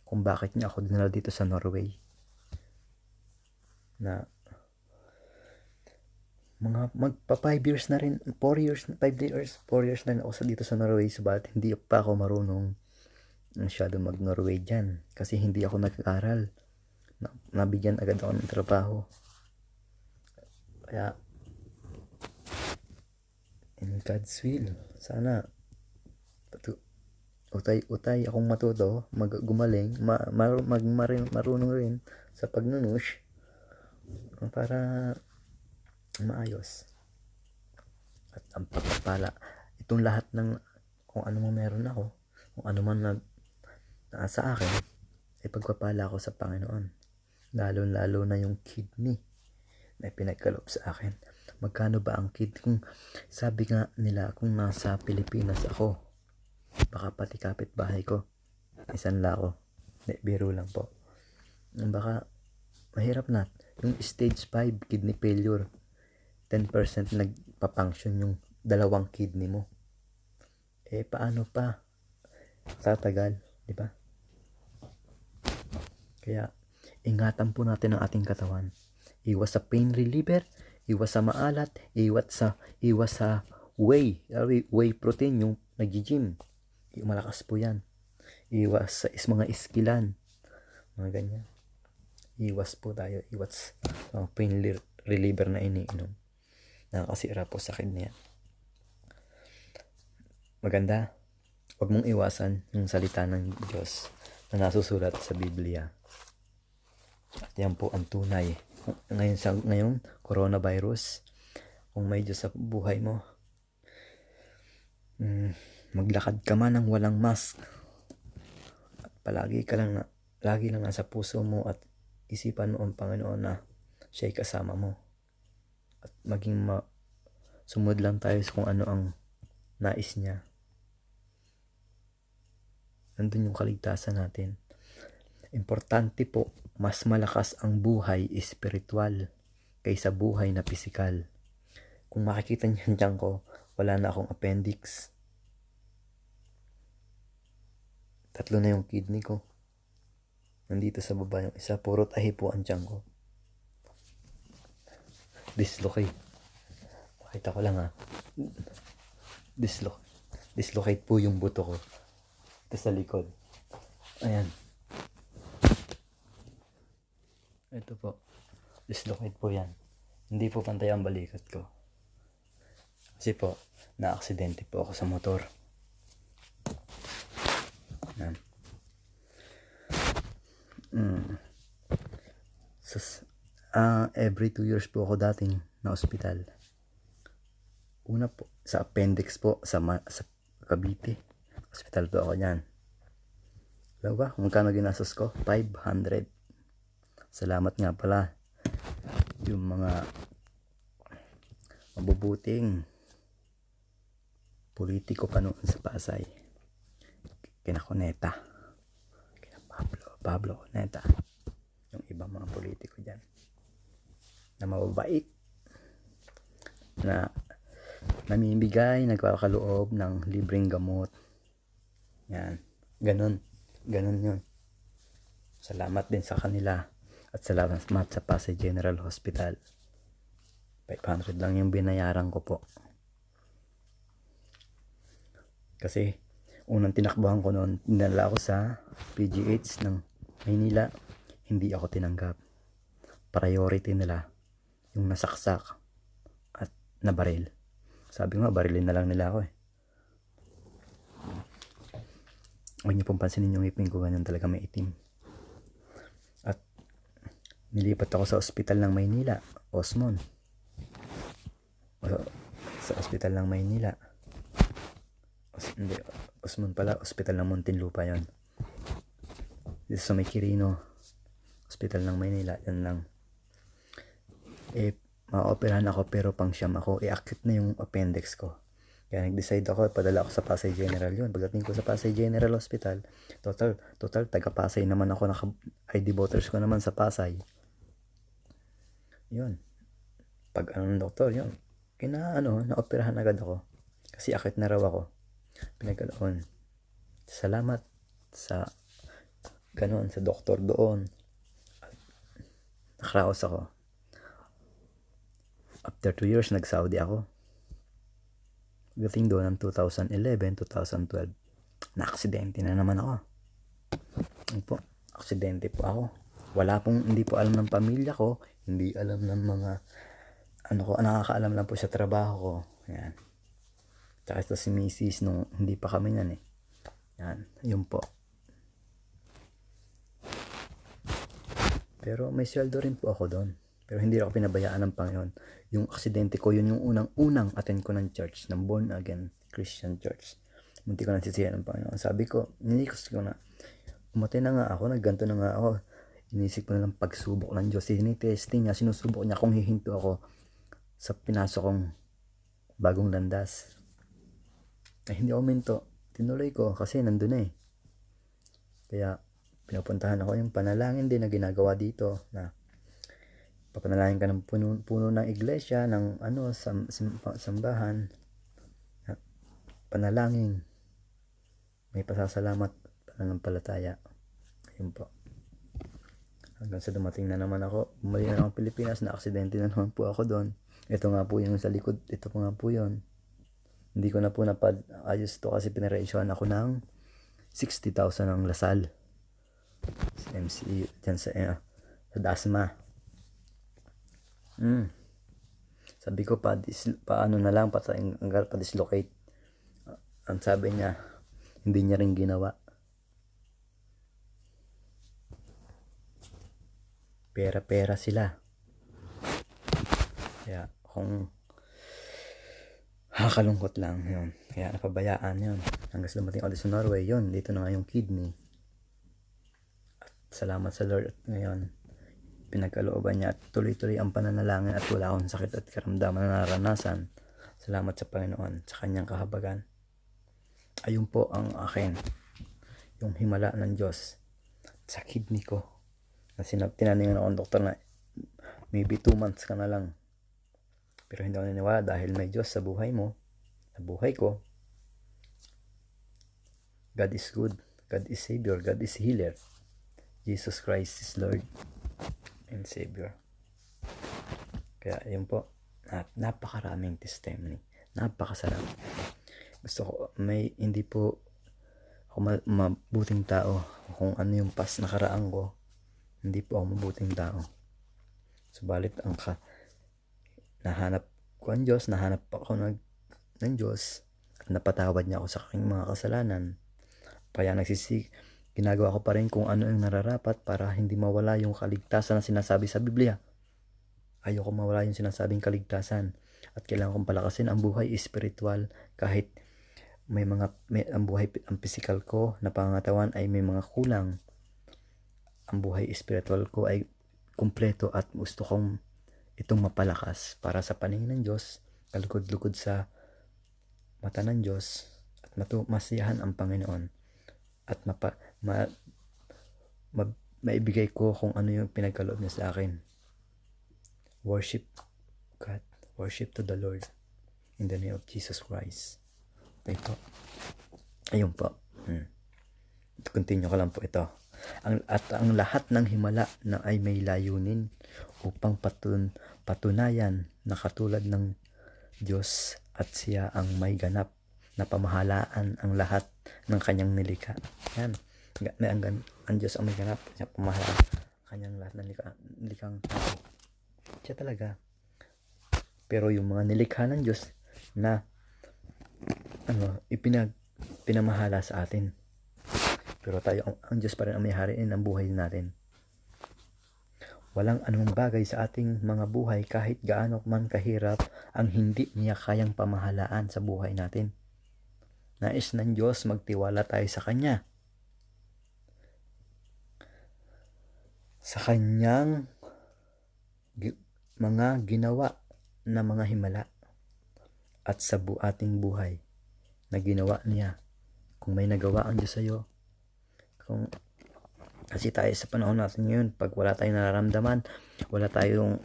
Kung bakit niya ako dinala dito sa Norway. Na mga magpa 5 years na rin, 4 years na rin ako dito sa Norway. Subalit hindi pa ako marunong masyado mag-Norway dyan. Kasi hindi ako nag-aaral. Nabigyan agad ako ng trabaho. Kaya in God's will, sana utay akong matuto, gumaling, marunong rin sa pagnunush para maayos. At ang pagpapala, itong lahat ng kung ano man meron ako, kung ano man nasa akin, ay pagpapala ko sa Panginoon. Lalo na yung kidney na pinagkaloob sa akin. Magkano ba ang kidney? Kung sabi nga nila, kung nasa Pilipinas ako, baka pati kapitbahay ko, isang lako. Biro lang po. Baka mahirap na. Yung stage 5 kidney failure, 10% nagpa-function yung 2 kidney mo. Paano pa? Tatagal, di ba? Kaya ingatan po natin ang ating katawan. Iwas sa pain reliever, iwas sa maalat, iwas sa whey protein, yung nag-gym. Malakas po yan. Iwas sa mga iskilan, mga ganyan. Iwas po tayo, iwas pain reliever na iniinom. Nakakasira po sa kidney yan. Maganda, huwag mong iwasan yung salita ng Diyos na nasusulat sa Biblia. At yan po ang tunay. Ngayon, coronavirus, kung may Diyos sa buhay mo, maglakad ka man ng walang mask. At lagi lang nasa puso mo at isipan mo ang Panginoon na siya'y kasama mo. At maging sumunod lang tayo kung ano ang nais niya. Nandun yung kaligtasan natin. Importante po, mas malakas ang buhay espiritual kaysa buhay na pisikal. Kung makikita niyo dyan ko, wala na akong appendix. 3 na yung kidney ko. Nandito sa baba yung isa, puro tahi po ang tiyan ko. Dislocate. Pakita ko lang dislocate po yung buto ko. Ito sa likod. Ayan. Ito po. Dislocate po yan. Hindi po pantay ang balikat ko. Kasi po, na-aksidente po ako sa motor. Ayan. Every 2 years po ako dating na ospital. Una po, sa appendix po, sa Cavite. Hospital po ako niyan. Alam ba kung magkano ginastos ko? 500. Salamat nga pala yung mga mabubuting politiko pa noon sa Pasay. kina Cuneta, kina Pablo Cuneta, yung ibang mga politiko dyan na mababait, na namimigay, nagkakaloob ng libreng gamot. Yan, ganun yun. Salamat din sa kanila at salamat sa Pasay General Hospital. 500 lang yung binayaran ko po. Kasi unang tinakbuhan ko noon, dinala ako sa PGH ng Maynila, hindi ako tinanggap. Priority nila yung nasaksak at nabaril. Sabi nga, barilin na lang nila ako eh. Huwag niyo pong pansinin yung ngipin ko, ganyan talaga may itim. At nilipat ako sa ospital ng Maynila, Osmon. Sa ospital ng Maynila. Hindi, Osmon pala, ospital ng Muntinlupa yon. Dito sa may Quirino, ospital ng Maynila, yan lang. Ma-operahan ako pero pang siyam ako, i-acute na yung appendix ko. Kaya nag-decide ako, padala ako sa Pasay General yun. Pagdating ko sa Pasay General Hospital, total taga Pasay naman ako, ID voters ko naman sa Pasay. Yun. Pag ng doktor, yun. Na-operahan agad ako. Kasi akit na raw ako. Pinagkaloon. Salamat sa sa doktor doon. Nakaraos ako. After 2 years, nag-Saudi ako. Pagdating doon ng 2011, 2012, na-aksidente na naman ako. Aksidente po ako. Hindi po alam ng pamilya ko, hindi alam ng mga nakakaalam lang po sa trabaho ko. Yan. Tsaka ito si Mrs. nung hindi pa kami yan eh. Yan, yun po. Pero may sweldo rin po ako doon. Pero hindi ako pinabayaan ng Panginoon. Yung aksidente ko, yun yung unang attend ko ng church, ng Born Again Christian Church. Munti ko nang sisiyan ng Panginoon. Sabi ko, nilikos ko na, umatay na nga ako, nagganto na nga ako. Inisip ko na lang pagsubok ng Diyos. Tinitesting niya, sinusubok niya kung hihinto ako sa pinasok kong bagong landas. Hindi ako minto. Tinuloy ko kasi nandun na eh. Kaya pinupuntahan ako yung panalangin din na ginagawa dito na papanalangin ka ng puno ng iglesia, ng sambahan, panalangin, may pasasalamat, pananampalataya. Ayun po. Hanggang sa dumating na naman ako, bumalik na ako Pilipinas, na aksidente na naman po ako doon. Ito nga po yung sa likod, ito po nga po yun. Hindi ko na po napag-ayos to kasi pinareisyohan ako ng 60,000 ng Lasal. Sa MCE, dyan sa Dasma. Sabi ko paano na lang pa-dislocate. Ang sabi niya, hindi niya rin ginawa. Pera sila. Kaya kung nakakalungkot lang yun. Kaya napabayaan yun. Hanggang sa dumating ako sa Norway, yun. Dito na nga yung kidney. At salamat sa Lord at ngayon pinagkalooban niya at tuloy-tuloy ang pananalangin at wala akong sakit at karamdaman na naranasan. Salamat sa Panginoon sa kanyang kahabagan. Ayun po ang akin, yung himala ng Diyos sa kidney ko. Tinaningan ako ng doktor na maybe 2 months ka na lang. Pero hindi ako naniwala dahil may Diyos sa buhay mo, sa buhay ko. God is good, God is Savior, God is Healer. Jesus Christ is Lord and Savior. Kaya yun po, napakaraming testimony, napakasarap. Gusto ko, hindi po ako mabuting tao. Kung ano yung past nakaraan ko, hindi po ako mabuting tao. Subalit nahanap ko ang Diyos, nahanap ako ng Diyos at napatawad niya ako sa aking mga kasalanan. Kaya ginagawa ko pa rin kung ano yung nararapat para hindi mawala yung kaligtasan na sinasabi sa Biblia. Ayoko mawala yung sinasabing kaligtasan at kailangan kong palakasin ang buhay espiritual kahit ang buhay, ang physical ko na pangangatawan ay may mga kulang. Ang buhay espiritual ko ay kumpleto at gusto kong itong mapalakas para sa paningin ng Diyos, kalugod-lugod sa mata ng Diyos at masiyahan ang Panginoon. at maibigay ko kung ano yung pinagkaloob niya sa akin. Worship God. Worship to the Lord in the name of Jesus Christ. Okay po. Ayun po. Continue ko lang po ito. Ang lahat ng himala na ay may layunin upang patunayan na katulad ng Diyos at siya ang may ganap na pamahalaan ang lahat ng kanyang nilikha. Yan. Ang Diyos ang may ganap, siya pamahalaan kanyang lahat ng nilikhang tao. Siya talaga. Pero yung mga nilikha ng Diyos na pinamahala sa atin. Pero tayo, ang Diyos pa rin ang may hariin ng buhay natin. Walang anumang bagay sa ating mga buhay kahit gaano man kahirap ang hindi niya kayang pamahalaan sa buhay natin. Nais ng Diyos magtiwala tayo sa Kanya. Sa Kanyang mga ginawa na mga himala at sa ating buhay na ginawa niya. Kung may nagawa ang Diyos sa iyo, kasi tayo sa panahon natin ngayon, pag wala tayong nararamdaman, wala tayong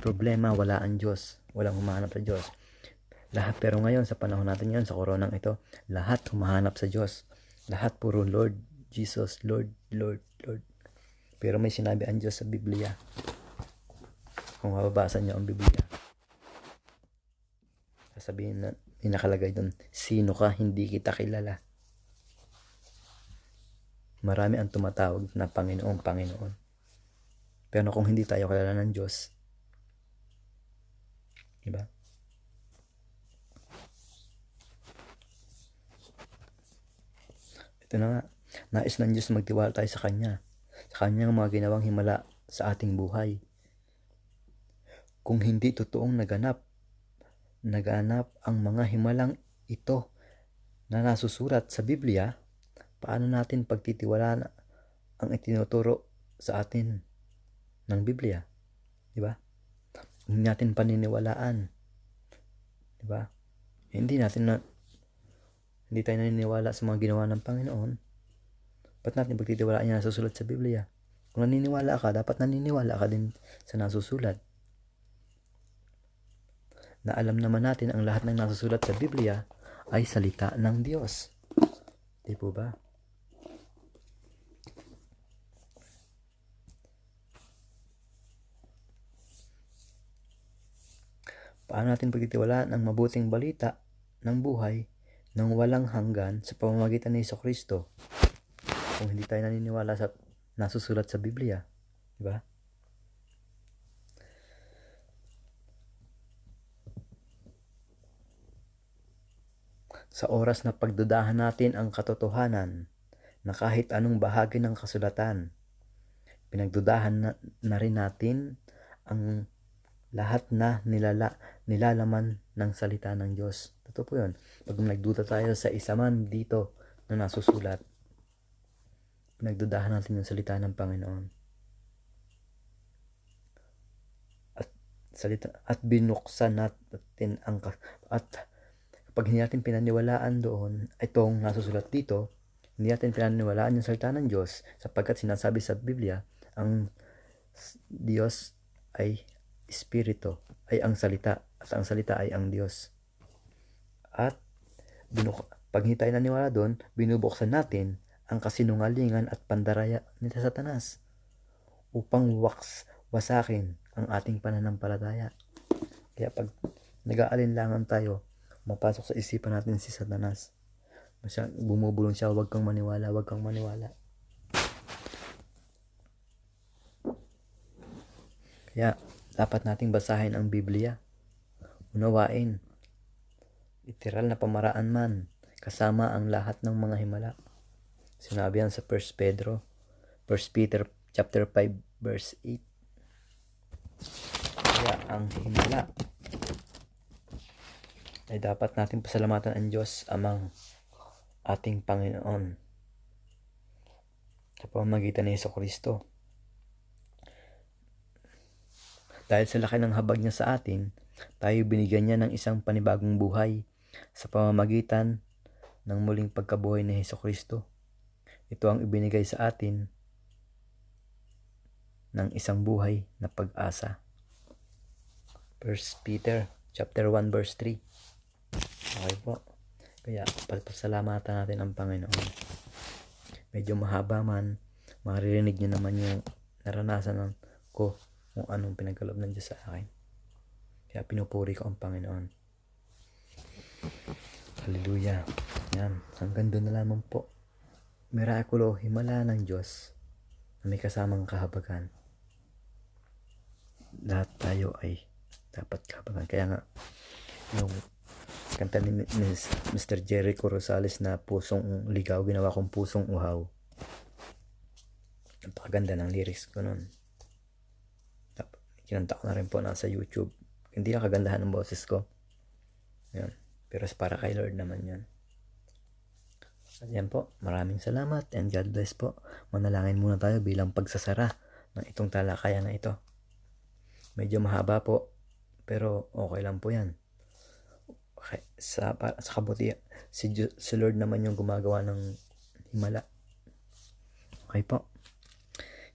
problema, wala ang Diyos, walang humahanap sa Diyos. Pero ngayon sa panahon natin ngayon, sa koronang ito, lahat humahanap sa Diyos. Lahat puro Lord Jesus, Lord, Lord, Lord. Pero may sinabi ang Diyos sa Biblia. Kung mababasa niyo ang Biblia, sasabihin na nakalagay doon, sino ka, hindi kita kilala. Marami ang tumatawag na Panginoon, Panginoon. Pero kung hindi tayo kilala ng Diyos, diba? Ito na nga, nais ng Diyos magtiwala tayo sa Kanya, sa Kanyang mga ginawang himala sa ating buhay. Kung hindi totoong naganap ang mga himalang ito na nasusulat sa Biblia, paano natin pagtitiwalaan ang itinuturo sa atin ng Biblia? Diba? Hindi natin paniniwalaan. Diba? Hindi tayo naniniwala sa mga ginawa ng Panginoon. Ba't natin pagtitiwalaan yung nasusulat sa Biblia? Kung naniniwala ka, dapat naniniwala ka din sa nasusulat. Na alam naman natin ang lahat ng nasusulat sa Biblia ay salita ng Diyos. Di po ba? Paano natin pagtitiwalaan ang mabuting balita ng buhay ng walang hanggan sa pamamagitan ni Jesucristo kung hindi tayo naniniwala sa nasusulat sa Biblia? Diba? Sa oras na pagdudahan natin ang katotohanan na kahit anong bahagi ng kasulatan, pinagdudahan na rin natin ang lahat na nilalaman ng salita ng Diyos. Totoo po yun. Pag nagduda tayo sa isa man dito na nasusulat, pinagdudahan natin yung salita ng Panginoon. At binuksan natin at kapag hindi natin pinaniwalaan doon, itong nasusulat dito, hindi natin pinaniwalaan yung salita ng Diyos sapagkat sinasabi sa Biblia, ang Diyos ay Espiritu, ay ang salita, at ang salita ay ang Diyos. At pag hindi tayo naniwala doon, binubuksan natin ang kasinungalingan at pandaraya ni Satanas upang wasakin ang ating pananampalataya. Kaya pag nag-aalinlangan tayo, mapasok sa isipan natin si Satanas. Bumubulong siya, huwag kang maniwala, huwag kang maniwala. Kaya dapat nating basahin ang Biblia, unawain, literal na pamaraan man, kasama ang lahat ng mga himala. Sinabi yan sa 1 Peter chapter 5 verse 8. Kaya ang himala ay dapat natin pasalamatan ang Diyos Amang, ating Panginoon, sa pamamagitan ni Jesucristo. Dahil sa laki ng habag niya sa atin, tayo binigyan niya ng isang panibagong buhay sa pamamagitan ng muling pagkabuhay ni Jesucristo. ito ang ibinigay sa atin ng isang buhay na pag-asa. 1 Peter chapter 1 verse 3. Okay po. Kaya pasalamatan natin ang Panginoon. Medyo mahaba man, maririnig niyo naman yung naranasan ko kung anong pinagkaloob ng Diyos sa akin. Kaya pinupuri ko ang Panginoon. Hallelujah. Yan. Hanggang doon na lamang po. Mirakulo, himala ng Diyos na may kasamang kahabagan. Lahat tayo ay dapat kahabagan. Kaya nga, yung kanta ni Mr. Jericho Rosales na Pusong Ligaw, ginawa kong Pusong Uhaw. Napakaganda ng lyrics ko nun. Kinanta ko na rin po, nasa YouTube. Hindi na kagandahan ng boses ko. Yan. Pero para kay Lord naman yan. At yan po, maraming salamat and God bless po. Manalangin muna tayo bilang pagsasara ng itong talakayan na ito. Medyo mahaba po, pero okay lang po yan. Okay. Sa kabutihan, si Lord naman yung gumagawa ng himala. Okay po.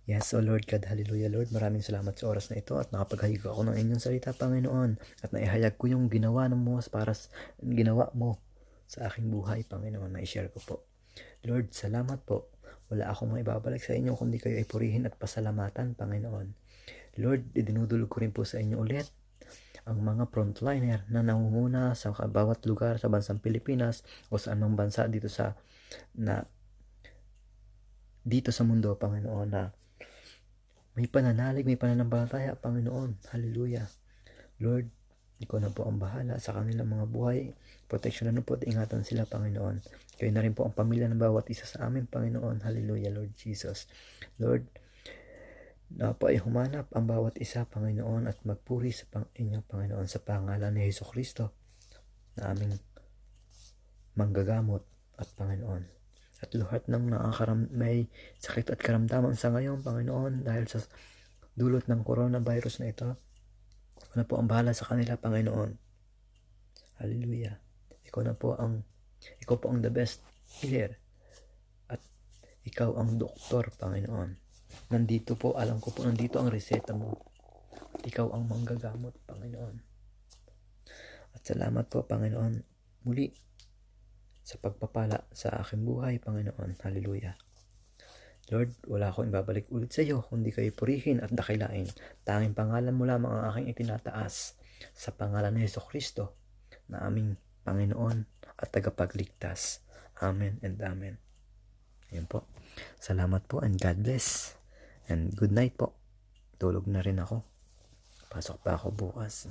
Yes, O Lord God, hallelujah Lord, maraming salamat sa oras na ito at nakapaghayag ako ng inyong salita, Panginoon, at naihayag ko yung ginawa mo ginawa mo sa aking buhay, Panginoon, na i-share ko po. Lord, salamat po. Wala akong maibabalik sa inyo kundi kayo ay purihin at pasalamatan, Panginoon. Lord, idinudulog ko rin po sa inyo ulit ang mga frontliner na nangunguna sa bawat lugar sa bansang Pilipinas o sa anong bansa dito sa mundo, Panginoon, na may pananalig, may pananampalataya, Panginoon. Hallelujah. Lord, ikaw na po ang bahala sa kanilang mga buhay. Proteksyonan na po at ingatan sila, Panginoon. Kayo na rin po ang pamilya ng bawat isa sa amin, Panginoon. Hallelujah, Lord Jesus. Lord, na po ay humanap ang bawat isa, Panginoon, at magpuri sa inyong Panginoon sa pangalan ni Jesucristo na aming manggagamot at Panginoon. At lahat ng may sakit at karamdaman sa ngayon, Panginoon, dahil sa dulot ng coronavirus na ito, ikaw na po ang bahala sa kanila, Panginoon. Hallelujah. Ikaw po ang the best healer. At ikaw ang doktor, Panginoon. Nandito ang reseta mo. At ikaw ang manggagamot, Panginoon. At salamat po, Panginoon, muli sa pagpapala sa aking buhay, Panginoon. Hallelujah. Lord, wala akong ibabalik ulit sa iyo, kundi kayo purihin at dakilain. Tanging pangalan mo lamang ang aking itinataas sa pangalan ni Jesucristo na aming Panginoon at tagapagligtas. Amen and amen. Ayan po. Salamat po and God bless. And good night po. Tulog na rin ako. Pasok pa ako bukas.